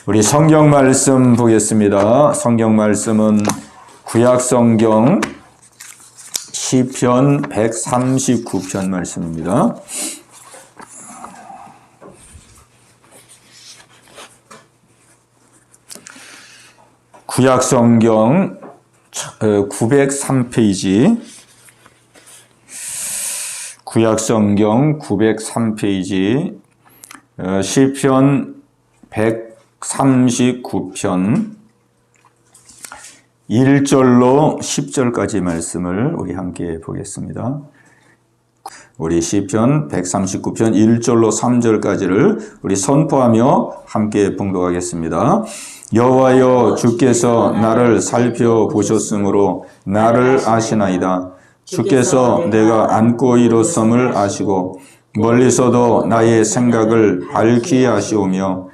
우리 성경 말씀 보겠습니다. 성경 말씀은 구약 성경 시편 139편 말씀입니다. 구약 성경 903페이지, 구약 성경 903페이지, 시편 139편 1절로 10절까지 말씀을 우리 함께 보겠습니다. 우리 시편 139편 1절로 3절까지를 우리 선포하며 함께 봉독하겠습니다. 여호와여, 주께서 나를 살펴보셨으므로 나를 아시나이다. 주께서 내가 안고 일어섬을 아시고 멀리서도 나의 생각을 밝히 아시오며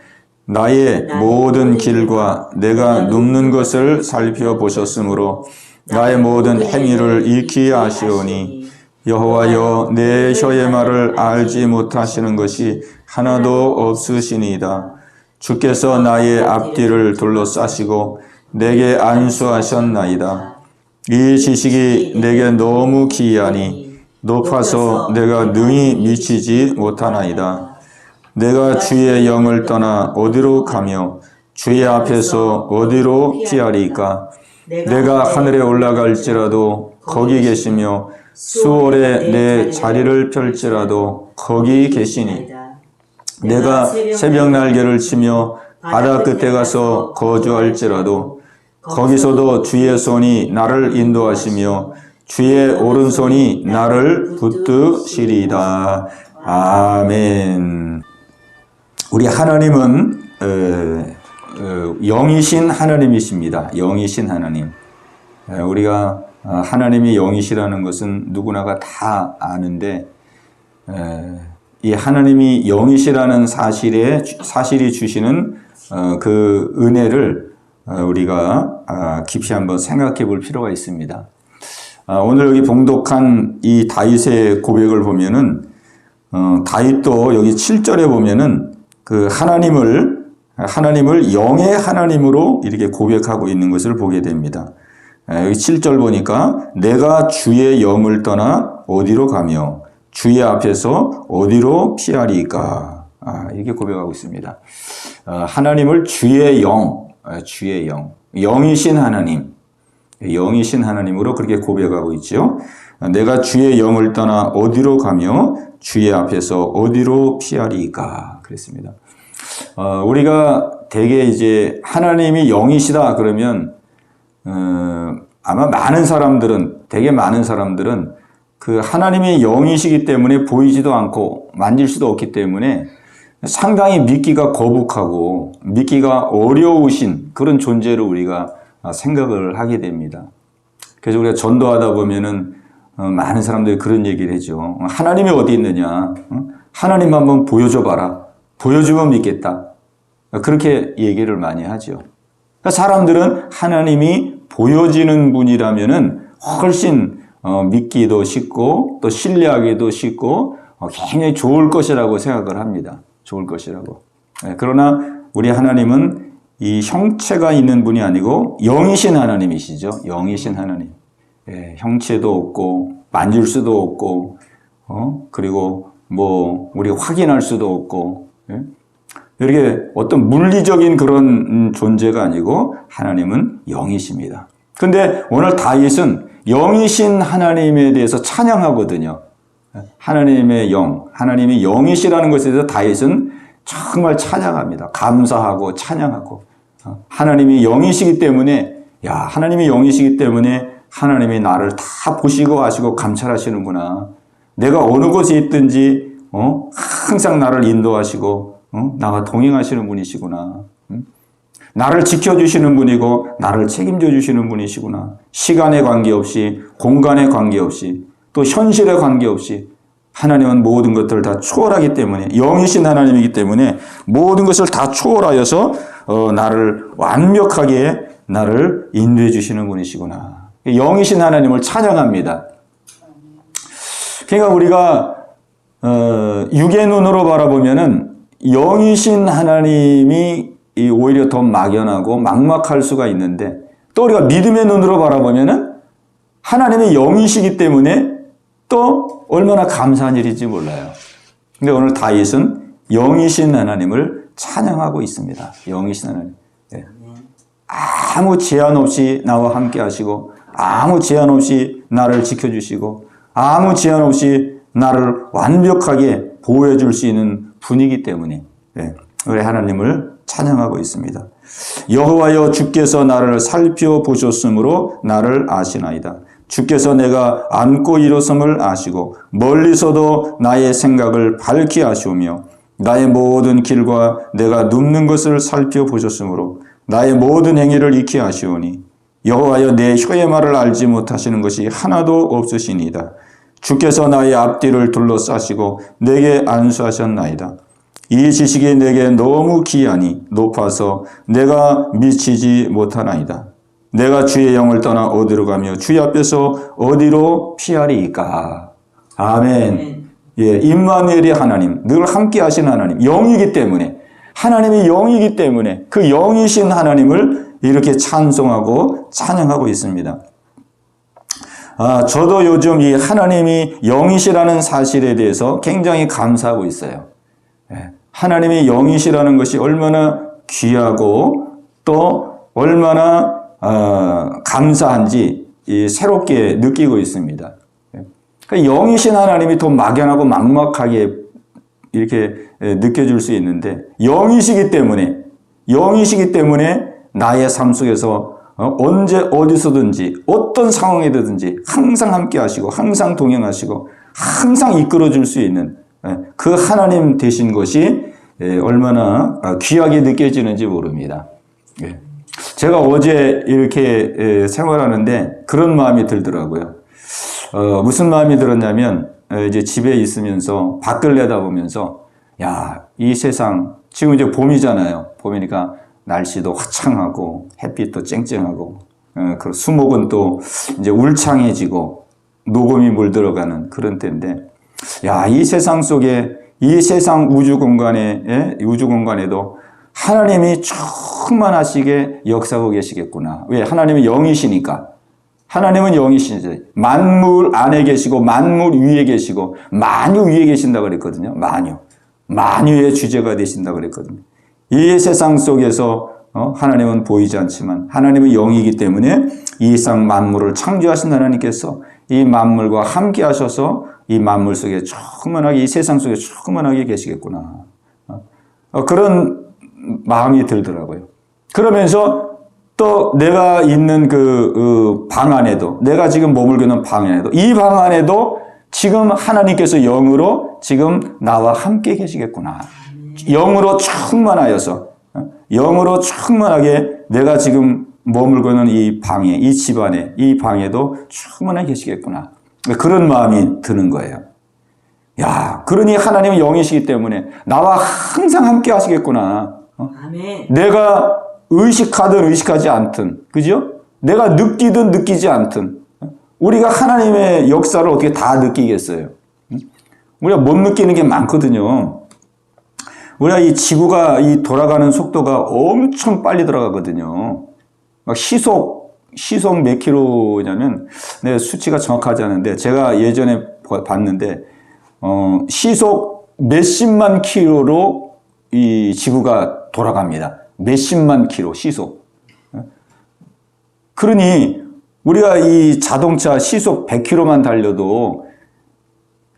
나의 모든 길과 내가 눕는 것을 살펴보셨으므로 나의 모든 행위를 익히 아시오니 여호와여, 내 혀의 말을 알지 못하시는 것이 하나도 없으시니이다. 주께서 나의 앞뒤를 둘러싸시고 내게 안수하셨나이다. 이 지식이 내게 너무 기이하니 높아서 내가 능히 미치지 못하나이다. 내가 주의 영을 떠나 어디로 가며 주의 앞에서 어디로 피하리까? 내가 하늘에 올라갈지라도 거기 계시며 수월에 내 자리를 펼지라도 거기 계시니 내가 새벽 날개를 치며 바다 끝에 가서 거주할지라도 거기서도 주의 손이 나를 인도하시며 주의 오른손이 나를 붙드시리이다. 아멘. 우리 하나님은 영이신 하나님이십니다. 영이신 하나님. 우리가 하나님이 영이시라는 것은 누구나가 다 아는데 이 하나님이 영이시라는 사실이 주시는 그 은혜를 우리가 깊이 한번 생각해 볼 필요가 있습니다. 오늘 여기 봉독한 이 다윗의 고백을 보면은 다윗도 여기 7절에 보면은 그 하나님을 영의 하나님으로 이렇게 고백하고 있는 것을 보게 됩니다. 여기 7절 보니까 내가 주의 영을 떠나 어디로 가며 주의 앞에서 어디로 피하리까? 이렇게 고백하고 있습니다. 하나님을 주의 영, 영이신 하나님, 영이신 하나님으로 그렇게 고백하고 있죠. 내가 주의 영을 떠나 어디로 가며 주의 앞에서 어디로 피하리까? 그랬습니다. 우리가 대개 이제 하나님이 영이시다 그러면 아마 되게 많은 사람들은 그 하나님이 영이시기 때문에 보이지도 않고 만질 수도 없기 때문에 상당히 믿기가 거북하고 믿기가 어려우신 그런 존재로 우리가 생각을 하게 됩니다. 그래서 우리가 전도하다 보면은 많은 사람들이 그런 얘기를 하죠. 하나님이 어디 있느냐? 하나님 한번 보여줘봐라. 보여주면 믿겠다. 그렇게 얘기를 많이 하죠. 그러니까 사람들은 하나님이 보여지는 분이라면은 훨씬 믿기도 쉽고 또 신뢰하기도 쉽고 굉장히 좋을 것이라고 생각을 합니다. 좋을 것이라고. 그러나 우리 하나님은 이 형체가 있는 분이 아니고 영이신 하나님이시죠. 영이신 하나님. 형체도 없고 만질 수도 없고 그리고 뭐 우리 확인할 수도 없고 이렇게 어떤 물리적인 그런 존재가 아니고 하나님은 영이십니다. 근데 오늘 다윗은 영이신 하나님에 대해서 찬양하거든요. 하나님의 영, 하나님이 영이시라는 것에 대해서 다윗은 정말 찬양합니다. 감사하고 찬양하고 하나님이 영이시기 때문에 하나님이 영이시기 때문에 하나님이 나를 다 보시고 아시고 감찰하시는구나. 내가 어느 곳에 있든지 항상 나를 인도하시고 나와 동행하시는 분이시구나. 나를 지켜주시는 분이고 나를 책임져 주시는 분이시구나. 시간에 관계없이 공간에 관계없이 또 현실에 관계없이 하나님은 모든 것들을 다 초월하기 때문에 영이신 하나님이기 때문에 모든 것을 다 초월하여서 나를 완벽하게 나를 인도해 주시는 분이시구나. 영이신 하나님을 찬양합니다. 그러니까 우리가 육의 눈으로 바라보면은 영이신 하나님이 오히려 더 막연하고 막막할 수가 있는데 또 우리가 믿음의 눈으로 바라보면은 하나님의 영이시기 때문에 또 얼마나 감사한 일인지 몰라요. 근데 오늘 다윗은 영이신 하나님을 찬양하고 있습니다. 영이신 하나님. 네. 아무 제한 없이 나와 함께 하시고 아무 제한 없이 나를 지켜주시고 아무 제한 없이 나를 완벽하게 보호해 줄 수 있는 분이기 때문에 네. 우리 하나님을 찬양하고 있습니다. 여호와여 주께서 나를 살펴보셨으므로 나를 아시나이다. 주께서 내가 앉고 일어섬을 아시고 멀리서도 나의 생각을 밝히 아시오며 나의 모든 길과 내가 눕는 것을 살펴보셨으므로 나의 모든 행위를 익히 아시오니 여호와여 내 혀의 말을 알지 못하시는 것이 하나도 없으시니이다. 주께서 나의 앞뒤를 둘러싸시고 내게 안수하셨나이다. 이 지식이 내게 너무 귀하니 높아서 내가 미치지 못하나이다. 내가 주의 영을 떠나 어디로 가며 주의 앞에서 어디로 피하리이까. 아멘. 예, 임마누엘이 하나님, 늘 함께 하신 하나님, 영이기 때문에 하나님이 영이기 때문에 그 영이신 하나님을 이렇게 찬송하고 찬양하고 있습니다. 저도 요즘 이 하나님이 영이시라는 사실에 대해서 굉장히 감사하고 있어요. 예, 하나님이 영이시라는 것이 얼마나 귀하고 또 얼마나 감사한지 새롭게 느끼고 있습니다. 그러니까 영이신 하나님이 더 막연하고 막막하게 이렇게 느껴질 수 있는데 영이시기 때문에 나의 삶 속에서 언제 어디서든지 어떤 상황이든지 항상 함께 하시고 항상 동행하시고 항상 이끌어 줄 수 있는 그 하나님 되신 것이 얼마나 귀하게 느껴지는지 모릅니다. 제가 어제 이렇게 생활하는데 그런 마음이 들더라고요. 무슨 마음이 들었냐면 이제 집에 있으면서 밖을 내다보면서 야, 이 세상 지금 이제 봄이잖아요. 봄이니까 날씨도 화창하고 햇빛도 쨍쨍하고 그 수목은 또 이제 울창해지고 녹음이 물들어가는 그런 때인데 야, 이 세상 속에 이 세상 우주 공간에도 하나님이 충만하시게 역사하고 계시겠구나. 왜? 하나님은 영이시니까. 하나님은 영이시지. 만물 안에 계시고 만물 위에 계시고 만유 위에 계신다고 그랬거든요. 만유의 주제가 되신다고 그랬거든요. 이 세상 속에서 하나님은 보이지 않지만 하나님은 영이기 때문에 이 세상 만물을 창조하신 하나님께서 이 만물과 함께 하셔서 이 만물 속에 충만하게 이 세상 속에 충만하게 계시겠구나. 그런 마음이 들더라고요. 그러면서 또 내가 있는 그 방 안에도 내가 지금 머물고 있는 방 안에도 이 방 안에도 지금 하나님께서 영으로 지금 나와 함께 계시겠구나. 영으로 충만하여서 영으로 충만하게 내가 지금 머물고 있는 이 방에 이 집안에 이 방에도 충만하게 계시겠구나. 그런 마음이 드는 거예요. 야, 그러니 하나님은 영이시기 때문에 나와 항상 함께 하시겠구나. 아멘. 내가 의식하든 의식하지 않든, 그죠? 내가 느끼든 느끼지 않든, 우리가 하나님의 역사를 어떻게 다 느끼겠어요? 우리가 못 느끼는 게 많거든요. 우리가 이 지구가 이 돌아가는 속도가 엄청 빨리 돌아가거든요. 막 시속 몇 킬로냐면, 내 수치가 정확하지 않은데, 제가 예전에 봤는데, 시속 몇십만 킬로로 이 지구가 돌아갑니다. 몇십만 킬로 시속. 그러니 우리가 이 자동차 시속 100킬로만 달려도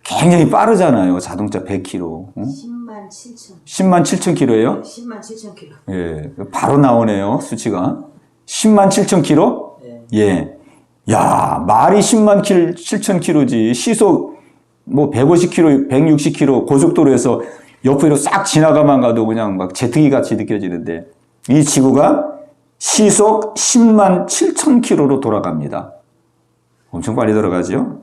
굉장히 빠르잖아요. 자동차 100킬로. 10만 7천. 10만 7천 킬로예요? 10만 7천 킬로. 예, 바로 나오네요. 수치가. 10만 7천 킬로? 네. 예. 야, 말이 10만 7천 킬로지. 시속 뭐 150킬로, 160킬로 고속도로에서 옆으로 싹 지나가만 가도 그냥 막 제트기 같이 느껴지는데 이 지구가 시속 10만 7천 킬로로 돌아갑니다. 엄청 빨리 돌아가죠?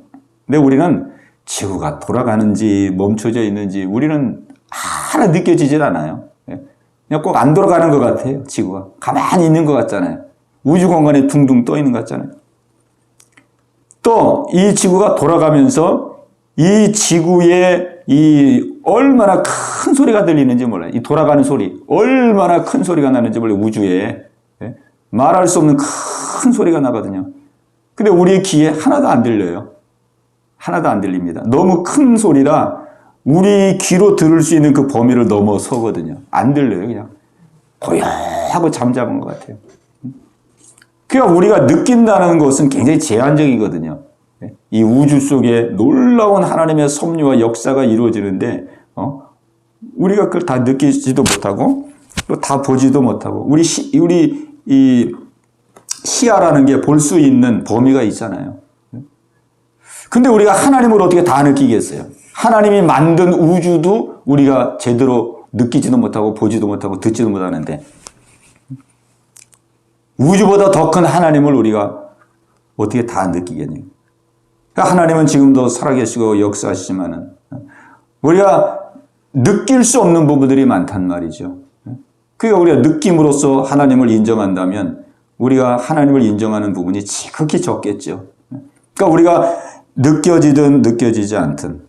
근데 우리는 지구가 돌아가는지 멈춰져 있는지 우리는 하나 느껴지질 않아요. 그냥 꼭 안 돌아가는 것 같아요. 지구가. 가만히 있는 것 같잖아요. 우주 공간에 둥둥 떠 있는 것 같잖아요. 또 이 지구가 돌아가면서 이 지구의 이 얼마나 큰 소리가 들리는지 몰라요. 이 돌아가는 소리 얼마나 큰 소리가 나는지 몰라요. 우주에 말할 수 없는 큰 소리가 나거든요. 근데 우리의 귀에 하나도 안 들려요. 하나도 안 들립니다. 너무 큰 소리라 우리 귀로 들을 수 있는 그 범위를 넘어서거든요. 안 들려요. 그냥 고요하고 잠잠한 것 같아요. 그러니까 우리가 느낀다는 것은 굉장히 제한적이거든요. 이 우주 속에 놀라운 하나님의 섭리와 역사가 이루어지는데 우리가 그걸 다 느끼지도 못하고 또 다 보지도 못하고 우리 이 시야라는 게 볼 수 있는 범위가 있잖아요. 근데 우리가 하나님을 어떻게 다 느끼겠어요? 하나님이 만든 우주도 우리가 제대로 느끼지도 못하고 보지도 못하고 듣지도 못하는데 우주보다 더 큰 하나님을 우리가 어떻게 다 느끼겠냐고. 그러니까 하나님은 지금도 살아계시고 역사하시지만은 우리가 느낄 수 없는 부분들이 많단 말이죠. 그러니까 우리가 느낌으로써 하나님을 인정한다면 우리가 하나님을 인정하는 부분이 지극히 적겠죠. 그러니까 우리가 느껴지든 느껴지지 않든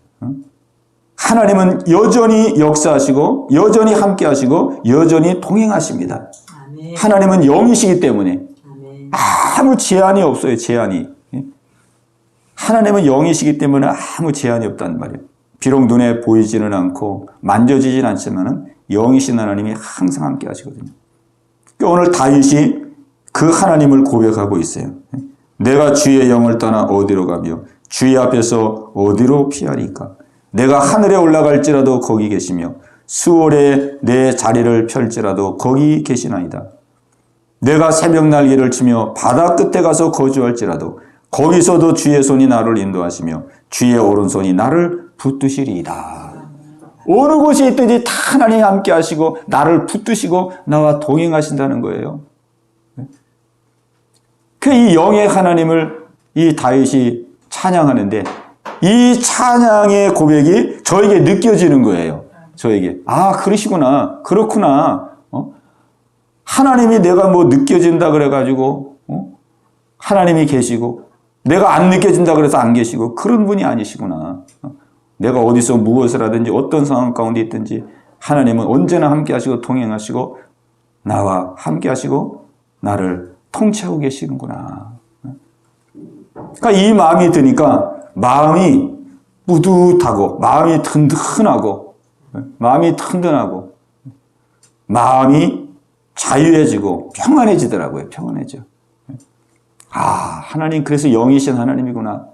하나님은 여전히 역사하시고 여전히 함께하시고 여전히 동행하십니다. 아멘. 하나님은 영이시기 때문에 아멘. 아무 제한이 없어요. 제한이. 하나님은 영이시기 때문에 아무 제한이 없단 말이에요. 비록 눈에 보이지는 않고 만져지진 않지만 영이신 하나님이 항상 함께 하시거든요. 그러니까 오늘 다윗이 그 하나님을 고백하고 있어요. 내가 주의 영을 떠나 어디로 가며 주의 앞에서 어디로 피하리까? 내가 하늘에 올라갈지라도 거기 계시며 수월에 내 자리를 펼지라도 거기 계시나이다. 내가 새벽 날개를 치며 바다 끝에 가서 거주할지라도 거기서도 주의 손이 나를 인도하시며 주의 오른손이 나를 붙드시리이다. 어느 곳에 있든지 다 하나님이 함께 하시고 나를 붙드시고 나와 동행하신다는 거예요. 이 영의 하나님을 이 다윗이 찬양하는데 이 찬양의 고백이 저에게 느껴지는 거예요. 저에게. 아, 그러시구나. 그렇구나. 하나님이 내가 뭐 느껴진다 그래가지고 하나님이 계시고 내가 안 느껴진다 그래서 안 계시고 그런 분이 아니시구나. 내가 어디서 무엇을 하든지 어떤 상황 가운데 있든지 하나님은 언제나 함께 하시고 동행하시고 나와 함께 하시고 나를 통치하고 계시는구나. 그러니까 이 마음이 드니까 마음이 뿌듯하고 마음이 든든하고 마음이 튼튼하고 마음이 자유해지고 평안해지더라고요. 평안해져. 아, 하나님 그래서 영이신 하나님이구나.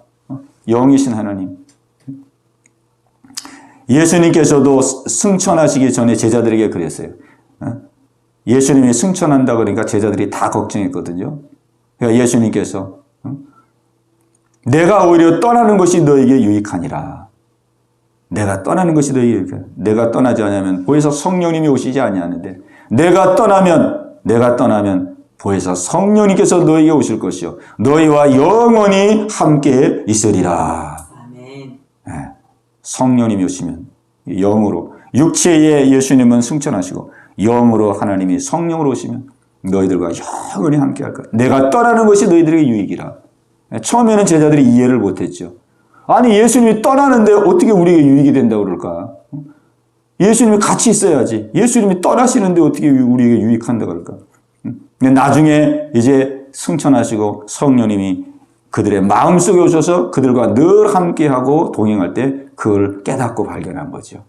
영이신 하나님. 예수님께서도 승천하시기 전에 제자들에게 그랬어요. 예수님이 승천한다 그러니까 제자들이 다 걱정했거든요. 그러니까 예수님께서 내가 오히려 떠나는 것이 너에게 유익하니라. 내가 떠나는 것이 너에게 유익하니라. 내가 떠나지 않으면 보혜사 성령님이 오시지 아니하는데 내가 떠나면 보혜사 성령님께서 너에게 오실 것이요 너희와 영원히 함께 있으리라. 아멘. 성령님이 오시면 영으로 육체의 예수님은 승천하시고 영으로 하나님이 성령으로 오시면 너희들과 영원히 함께 할 거야. 내가 떠나는 것이 너희들에게 유익이라. 처음에는 제자들이 이해를 못했죠. 아니 예수님이 떠나는데 어떻게 우리에게 유익이 된다고 그럴까? 예수님이 같이 있어야지. 예수님이 떠나시는데 어떻게 우리에게 유익한다고 그럴까? 근데 나중에 이제 승천하시고 성령님이 그들의 마음속에 오셔서 그들과 늘 함께하고 동행할 때 그걸 깨닫고 발견한 거죠.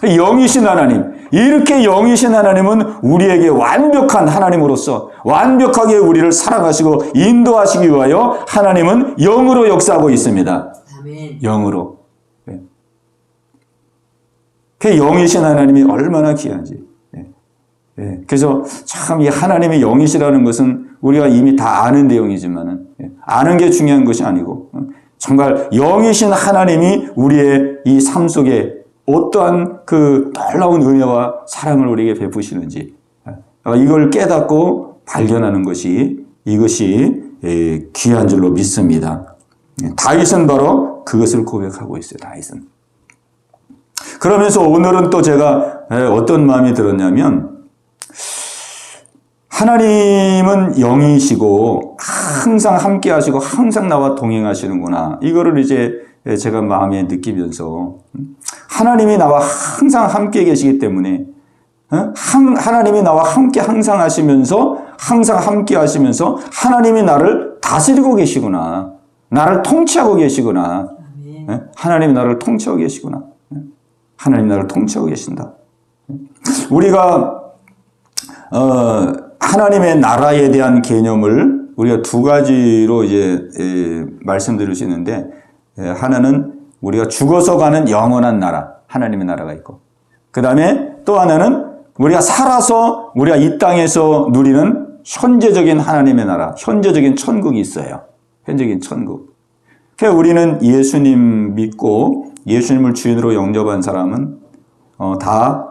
영이신 하나님, 이렇게 영이신 하나님은 우리에게 완벽한 하나님으로서 완벽하게 우리를 사랑하시고 인도하시기 위하여 하나님은 영으로 역사하고 있습니다. 아멘. 영으로. 그 영이신 하나님이 얼마나 귀한지. 그래서 참 이 하나님의 영이시라는 것은 우리가 이미 다 아는 내용이지만은 아는 게 중요한 것이 아니고 정말 영이신 하나님이 우리의 이 삶 속에 어떠한 그 놀라운 은혜와 사랑을 우리에게 베푸시는지 이걸 깨닫고 발견하는 것이 이것이 귀한 줄로 믿습니다. 다윗은 바로 그것을 고백하고 있어요. 다윗은. 그러면서 오늘은 또 제가 어떤 마음이 들었냐면 하나님은 영이시고 항상 함께 하시고 항상 나와 동행하시는구나. 이거를 이제 제가 마음에 느끼면서 하나님이 나와 항상 함께 계시기 때문에 하나님이 나와 함께 항상 하시면서 항상 함께 하시면서 하나님이 나를 다스리고 계시구나. 나를 통치하고 계시구나. 하나님이 나를 통치하고 계시구나. 하나님 나를 통치하고 계신다. 우리가 하나님의 나라에 대한 개념을 우리가 두 가지로 이제 말씀드릴 수 있는데, 하나는 우리가 죽어서 가는 영원한 나라, 하나님의 나라가 있고, 그 다음에 또 하나는 우리가 살아서 우리가 이 땅에서 누리는 현재적인 하나님의 나라, 현재적인 천국이 있어요. 현재적인 천국. 그래서 우리는 예수님 믿고 예수님을 주인으로 영접한 사람은 다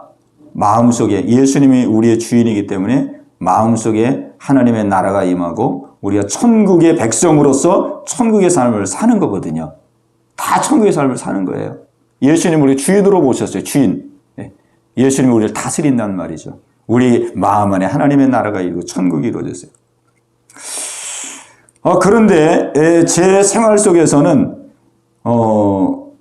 마음속에 예수님이 우리의 주인이기 때문에 마음속에 하나님의 나라가 임하고 우리가 천국의 백성으로서 천국의 삶을 사는 거거든요. 다 천국의 삶을 사는 거예요. 예수님 우리 주인으로 모셨어요. 주인. 예수님이 우리를 다스린다는 말이죠. 우리 마음 안에 하나님의 나라가 이루고 천국이 이루어졌어요. 그런데 제 생활 속에서는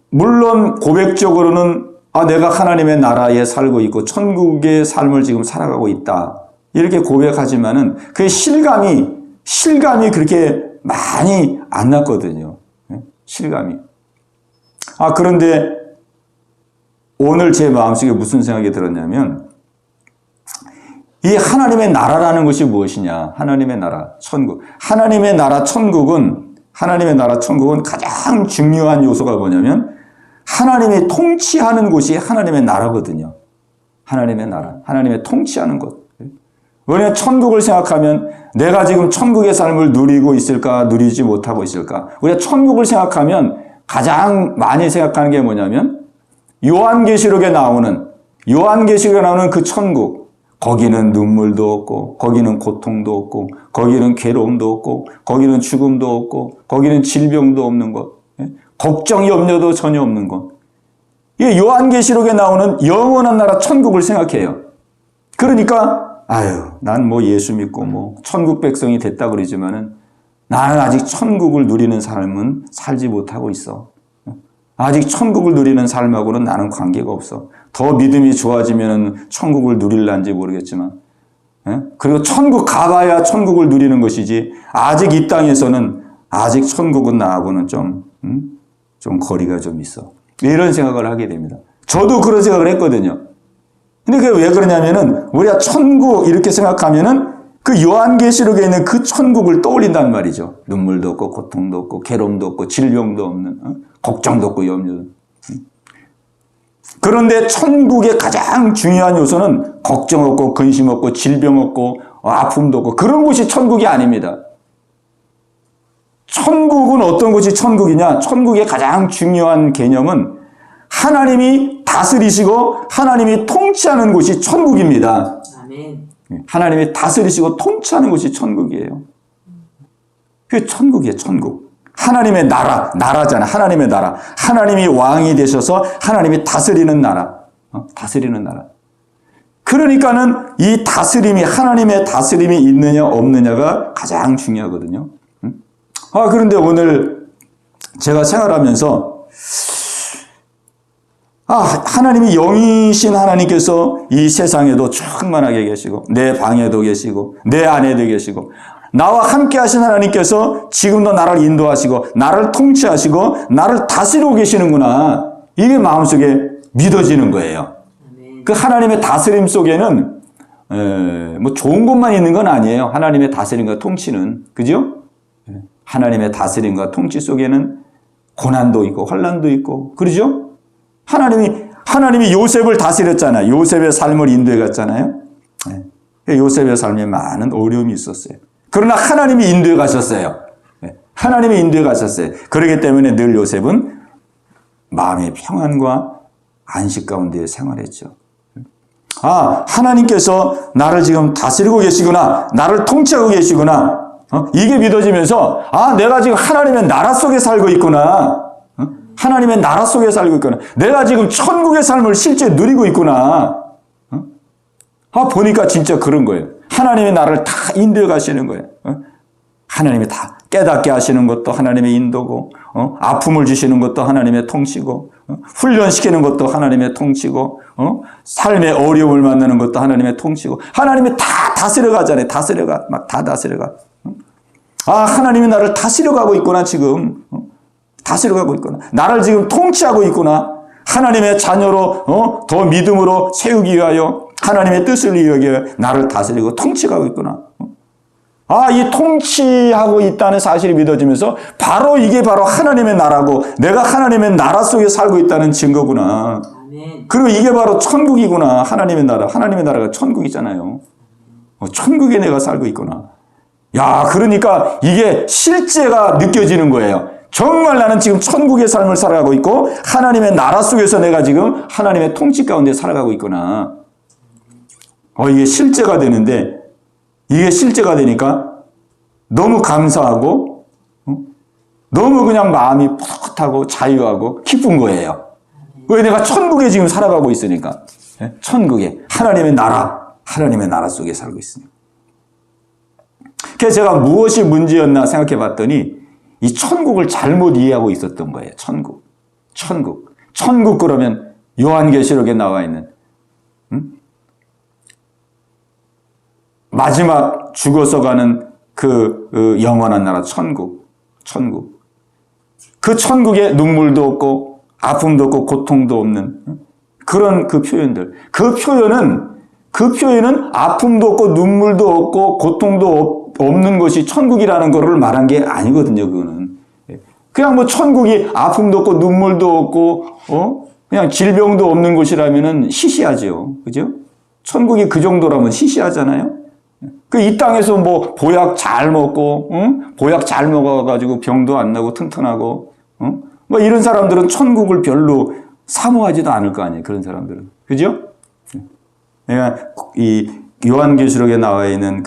물론 고백적으로는 내가 하나님의 나라에 살고 있고 천국의 삶을 지금 살아가고 있다, 이렇게 고백하지만은 그 실감이 그렇게 많이 안 났거든요. 실감이. 그런데 오늘 제 마음속에 무슨 생각이 들었냐면, 이 하나님의 나라라는 것이 무엇이냐? 하나님의 나라, 천국. 하나님의 나라, 천국은 가장 중요한 요소가 뭐냐면, 하나님이 통치하는 곳이 하나님의 나라거든요. 하나님의 나라, 하나님의 통치하는 곳. 왜냐하면 천국을 생각하면 내가 지금 천국의 삶을 누리고 있을까, 누리지 못하고 있을까? 우리가 천국을 생각하면 가장 많이 생각하는 게 뭐냐면, 요한계시록에 나오는 그 천국, 거기는 눈물도 없고, 거기는 고통도 없고, 거기는 괴로움도 없고, 거기는 죽음도 없고, 거기는 질병도 없는 것, 걱정, 염려도 전혀 없는 것. 이 요한계시록에 나오는 영원한 나라 천국을 생각해요. 그러니까 난 뭐 예수 믿고 천국 백성이 됐다 그러지만은 나는 아직 천국을 누리는 삶은 살지 못하고 있어. 아직 천국을 누리는 삶하고는 나는 관계가 없어. 더 믿음이 좋아지면 천국을 누릴란지 모르겠지만, 그리고 천국 가봐야 천국을 누리는 것이지, 아직 이 땅에서는 아직 천국은 나하고는 좀 거리가 좀 있어. 이런 생각을 하게 됩니다. 저도 그런 생각을 했거든요. 근데 그게 왜 그러냐면은, 우리가 천국 이렇게 생각하면은 그 요한계시록에 있는 그 천국을 떠올린단 말이죠. 눈물도 없고, 고통도 없고, 괴로움도 없고, 질병도 없는, 걱정도 없고, 염려도. 그런데 천국의 가장 중요한 요소는 걱정 없고, 근심 없고, 질병 없고, 아픔도 없고, 그런 곳이 천국이 아닙니다. 천국은 어떤 곳이 천국이냐? 천국의 가장 중요한 개념은 하나님이 다스리시고 하나님이 통치하는 곳이 천국입니다. 아멘. 하나님이 다스리시고 통치하는 곳이 천국이에요. 그게 천국이에요, 천국. 하나님의 나라잖아. 하나님의 나라. 하나님이 왕이 되셔서 하나님이 다스리는 나라. 다스리는 나라. 그러니까는 이 다스림이, 하나님의 다스림이 있느냐 없느냐가 가장 중요하거든요. 그런데 오늘 제가 생활하면서 하나님이 영이신 하나님께서 이 세상에도 충만하게 계시고, 내 방에도 계시고, 내 안에도 계시고, 나와 함께 하신 하나님께서 지금도 나를 인도하시고, 나를 통치하시고, 나를 다스리고 계시는구나. 이게 마음속에 믿어지는 거예요. 그 하나님의 다스림 속에는 뭐 좋은 것만 있는 건 아니에요. 하나님의 다스림과 통치는. 그죠? 하나님의 다스림과 통치 속에는 고난도 있고 환난도 있고, 그러죠? 하나님이 요셉을 다스렸잖아요. 요셉의 삶을 인도해 갔잖아요. 요셉의 삶에 많은 어려움이 있었어요. 그러나 하나님이 인도해 가셨어요. 하나님이 인도해 가셨어요. 그렇기 때문에 늘 요셉은 마음의 평안과 안식 가운데 생활했죠. 하나님께서 나를 지금 다스리고 계시구나. 나를 통치하고 계시구나. 이게 믿어지면서 내가 지금 하나님의 나라 속에 살고 있구나. 하나님의 나라 속에 살고 있구나. 내가 지금 천국의 삶을 실제 누리고 있구나. 보니까 진짜 그런 거예요. 하나님의 나라를 다 인도해 가시는 거예요. 하나님이 다 깨닫게 하시는 것도 하나님의 인도고, 아픔을 주시는 것도 하나님의 통치고, 훈련시키는 것도 하나님의 통치고, 삶의 어려움을 만나는 것도 하나님의 통치고, 하나님이 다 다스려가잖아요. 다스려가. 막 다 다스려가. 하나님이 나를 다스려가고 있구나, 지금. 다스려가고 있구나. 나를 지금 통치하고 있구나. 하나님의 자녀로, 더 믿음으로 세우기 위하여, 하나님의 뜻을 이루기 나를 다스리고 통치하고 있구나. 이 통치하고 있다는 사실이 믿어지면서 이게 바로 하나님의 나라고 내가 하나님의 나라 속에 살고 있다는 증거구나. 아멘. 그리고 이게 바로 천국이구나. 하나님의 나라. 하나님의 나라가 천국이잖아요. 천국에 내가 살고 있구나. 그러니까 이게 실제가 느껴지는 거예요. 정말 나는 지금 천국의 삶을 살아가고 있고 하나님의 나라 속에서 내가 지금 하나님의 통치 가운데 살아가고 있구나. 이게 실제가 되는데 이게 실제가 되니까 너무 감사하고 너무 그냥 마음이 푸릇하고 자유하고 기쁜 거예요. 왜 내가 천국에 지금 살아가고 있으니까. 천국에 하나님의 나라 속에 살고 있으니까. 그래서 제가 무엇이 문제였나 생각해 봤더니 이 천국을 잘못 이해하고 있었던 거예요. 천국 그러면 요한계시록에 나와 있는 마지막 죽어서 가는 그 영원한 나라 천국. 그 천국에 눈물도 없고 아픔도 없고 고통도 없는 그런 그 표현들. 그 표현은 아픔도 없고 눈물도 없고 고통도 없는 것이 천국이라는 거를 말한 게 아니거든요. 그거는 그냥 뭐 천국이 아픔도 없고 눈물도 없고 그냥 질병도 없는 곳이라면은 시시하죠. 그죠? 천국이 그 정도라면 시시하잖아요. 이 땅에서 뭐 보약 잘 먹고, 보약 잘 먹어가지고 병도 안 나고 튼튼하고, 뭐 이런 사람들은 천국을 별로 사모하지도 않을 거 아니에요. 그런 사람들은. 그죠? 그러니까 이 요한계시록에 나와 있는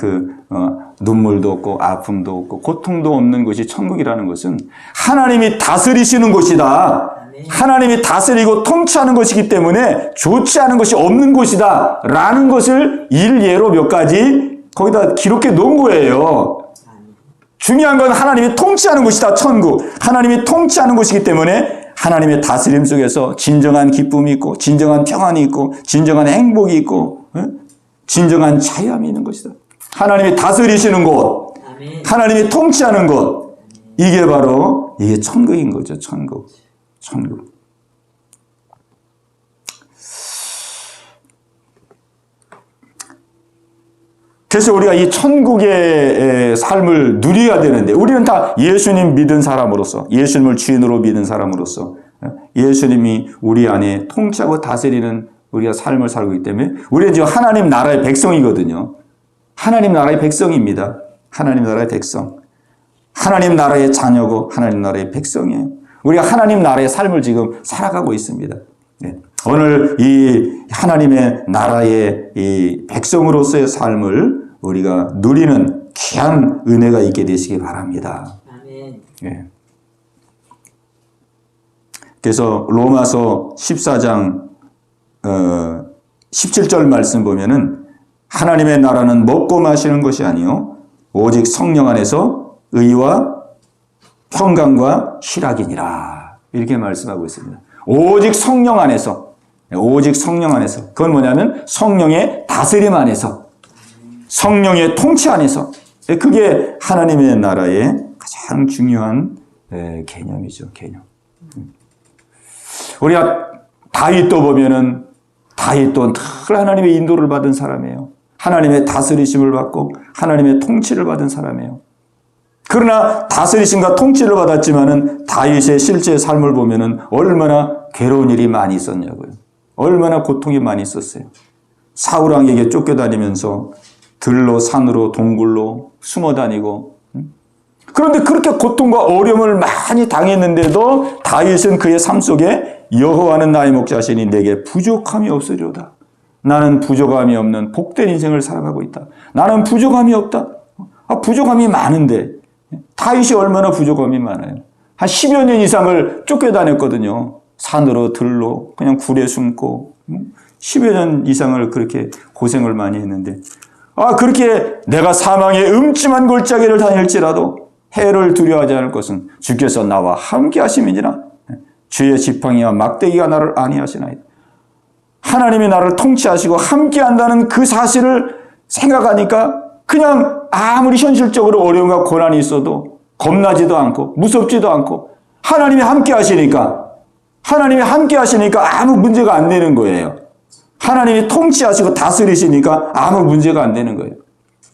눈물도 없고 아픔도 없고 고통도 없는 것이 천국이라는 것은 하나님이 다스리시는 곳이다. 하나님이 다스리고 통치하는 것이기 때문에 좋지 않은 것이 없는 곳이다. 라는 것을 일예로 몇 가지 거기다 기록해 놓은 거예요. 중요한 건 하나님이 통치하는 곳이다. 천국. 하나님이 통치하는 곳이기 때문에 하나님의 다스림 속에서 진정한 기쁨이 있고 진정한 평안이 있고 진정한 행복이 있고 진정한 자유함이 있는 것이다. 하나님이 다스리시는 곳, 하나님이 통치하는 곳, 이게 바로 이게 천국인 거죠. 천국. '그래서 우리가 이 천국의 삶을 누려야 되는데 우리는 다 예수님 믿은 사람으로서 예수님을 주인으로 믿은 사람으로서 예수님이 우리 안에 통치하고 다스리는 우리가 삶을 살고 있기 때문에 우리는 지금 하나님 나라의 백성이거든요. 하나님 나라의 백성입니다. 하나님 나라의 백성. 하나님 나라의 자녀고 하나님 나라의 백성이에요. 우리가 하나님 나라의 삶을 지금 살아가고 있습니다. 오늘 이 하나님의 나라의 이 백성으로서의 삶을 우리가 누리는 귀한 은혜가 있게 되시기 바랍니다. 아멘. 그래서 로마서 14장 17절 말씀 보면은 하나님의 나라는 먹고 마시는 것이 아니요 오직 성령 안에서 의와 평강과 희락이니라. 이렇게 말씀하고 있습니다. 오직 성령 안에서. 그건 뭐냐면 성령의 다스림 안에서. 성령의 통치 안에서. 그게 하나님의 나라의 가장 중요한 개념이죠. 개념. 우리가 다윗도 보면은 다윗도 늘 하나님의 인도를 받은 사람이에요. 하나님의 다스리심을 받고 하나님의 통치를 받은 사람이에요. 그러나 다스리심과 통치를 받았지만은 다윗의 실제 삶을 보면은 얼마나 괴로운 일이 많이 있었냐고요. 얼마나 고통이 많이 있었어요. 사울 왕에게 쫓겨다니면서 들로 산으로 동굴로 숨어 다니고 그런데 그렇게 고통과 어려움을 많이 당했는데도 다윗은 그의 삶 속에 여호와는 나의 목자시니 내게 부족함이 없으리로다. 나는 부족함이 없는 복된 인생을 살아가고 있다. 나는 부족함이 없다. 부족함이 많은데 다윗이 얼마나 부족함이 많아요. 한 10여 년 이상을 쫓겨다녔거든요. 산으로 들로 그냥 굴에 숨고 10여 년 이상을 그렇게 고생을 많이 했는데 그렇게 내가 사망의 음침한 골짜기를 다닐지라도 해를 두려워하지 않을 것은 주께서 나와 함께 하심이니라. 주의 지팡이와 막대기가 나를 안위하시나이다. 하나님이 나를 통치하시고 함께 한다는 그 사실을 생각하니까 그냥 아무리 현실적으로 어려움과 고난이 있어도 겁나지도 않고 무섭지도 않고 하나님이 함께 하시니까 아무 문제가 안 되는 거예요. 하나님이 통치하시고 다스리시니까 아무 문제가 안 되는 거예요.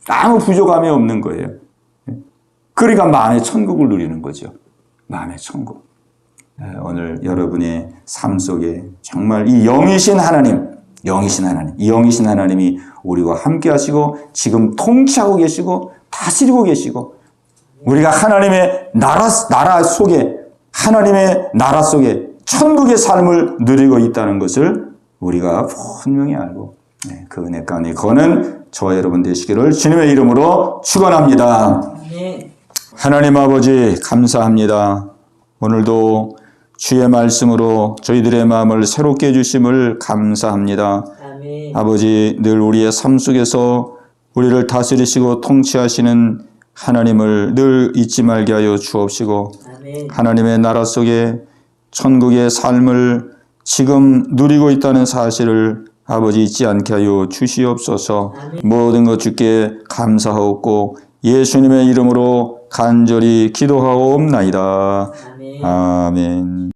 아무 부족함이 없는 거예요. 그러니까 마음의 천국을 누리는 거죠. 마음의 천국. 오늘 여러분의 삶 속에 정말 이 영이신 하나님이 우리와 함께 하시고 지금 통치하고 계시고 다스리고 계시고 우리가 하나님의 나라 속에 천국의 삶을 누리고 있다는 것을 우리가 분명히 알고 그 은혜 가운데 거는 저와 여러분 되시기를 주님의 이름으로 축원합니다. 아멘. 하나님 아버지 감사합니다. 오늘도 주의 말씀으로 저희들의 마음을 새롭게 해주심을 감사합니다. 아멘. 아버지 늘 우리의 삶 속에서 우리를 다스리시고 통치하시는 하나님을 늘 잊지 말게 하여 주옵시고 아멘. 하나님의 나라 속에 천국의 삶을 지금 누리고 있다는 사실을 아버지 잊지 않게 하여 주시옵소서. 아멘. 모든 것 주께 감사하옵고 예수님의 이름으로 간절히 기도하옵나이다. 아멘. 아멘.